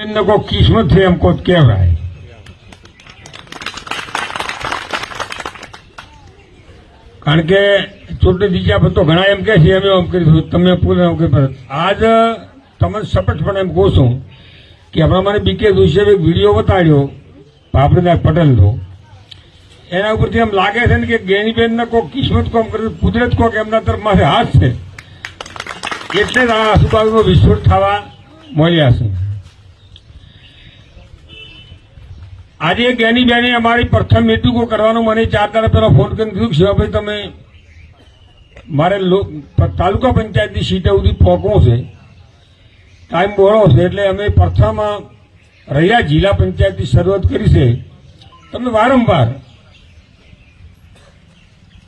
को किस्मत से हमको कह रहा है। कारण के चूंटणी जीत्या पर तो घणा एम कहे अमे एम करीशुं तमे पूरे एम कही आज तमने स्पष्टपणे एम कहूं छुं कि हमणां मने बीके जोशीએ एक विडियो बताड्यो भाभरीनाथ पटेलनो एना उपरथी एम लागे छे के ज्ञानीबेनने कोई किस्मत कोम करे कुदरत कोक एमना तरफमांथी हाथ छे એટલે જ આ આસુબાજુનો વિસ્ફોટ થવા મળ્યા છે। આજે જ્ઞાનીબેને અમારી પ્રથમ મીટિંગો કરવાનો મને 4 દાડા પહેલા ફોન કરીને કીધું શિવાભાઈ તમે મારે તાલુકા પંચાયતની સીટ સુધી પહોંચવું છે ટાઈમ બોળો છે એટલે અમે પ્રથમ રહ્યા જિલ્લા પંચાયતની શરૂઆત કરી છે। તમે વારંવાર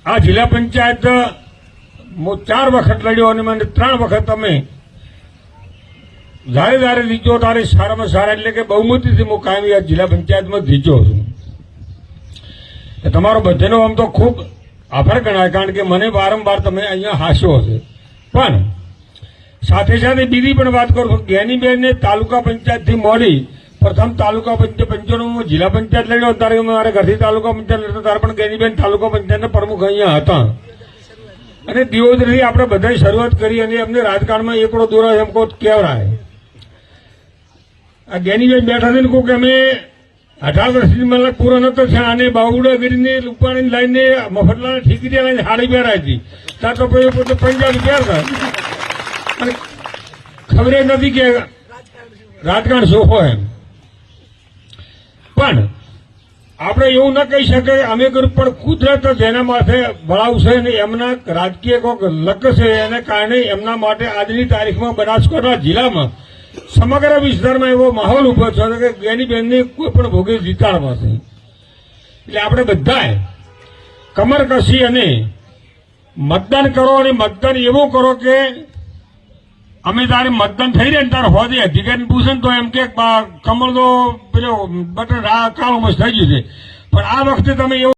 આ જિલ્લા પંચાયત 4 વખત લડ્યો અને મને 3 વખત અમે જ્યારે જ્યારે જીત્યો ત્યારે સારામાં સારા એટલે કે બહુમતીથી હું કાયમી આ જિલ્લા પંચાયતમાં જીત્યો છું। તમારો બધાનો આમ તો ખૂબ આભાર ગણાય કારણ કે મને વારંવાર તમે અહીંયા હાસ્યો હશે પણ સાથે સાથે બીજી પણ વાત કરું છું જ્ઞાનીબેનને તાલુકા પંચાયતથી મોડી પ્રથમ તાલુકા પંચાયત જિલ્લા પંચાયત લડ્યો ત્યારે મારે ઘરથી તાલુકા પંચાયત લડ્યો ત્યારે પણ જ્ઞાનીબેન તાલુકા પંચાયતના પ્રમુખ અહીંયા હતા અને દિવસથી આપણે બધાએ શરૂઆત કરી અને અમને રાજકારણમાં એકડો દોરા એમ કહો કહેવાય। આ જ્ઞાનીબેન બેઠા છે ને કહું કે અમે 18 વર્ષથી મને પૂરો નતો થયા અને બાવડાગીરીને ઉપાડીને લાવીને મફતલાને ઠીકરી લઈને હાડી પહેરાવી હતી ત્યાં તો પોતે પંજાબી પહેરતા અને ખબર નથી કે રાજકારણ શું હોય એમ પણ આપણે એવું ન કહી શકાય અમે કર્યું પણ કુદરત જેના માથે વળાવશે ને એમના રાજકીય કોઈક લક છે એને કારણે એમના માટે આજની તારીખમાં બનાસકાંઠા જિલ્લામાં સમગ્ર વિસ્તારમાં એવો માહોલ ઉભો થયો કે જ્ઞાનીબેનને કોઈ પણ ભોગે જીતાડવા છે। એટલે આપણે બધાએ કમર કસી અને મતદાન કરો અને મતદાન એવું કરો કે અમે તારે મતદાન થઈ રહ્યા ને તારે હોદે અધિકારીને પૂછે તો એમ કે કમળ તો પેલો બટન કાળું મસ્ત થઈ ગયું છે પણ આ વખતે તમે એવું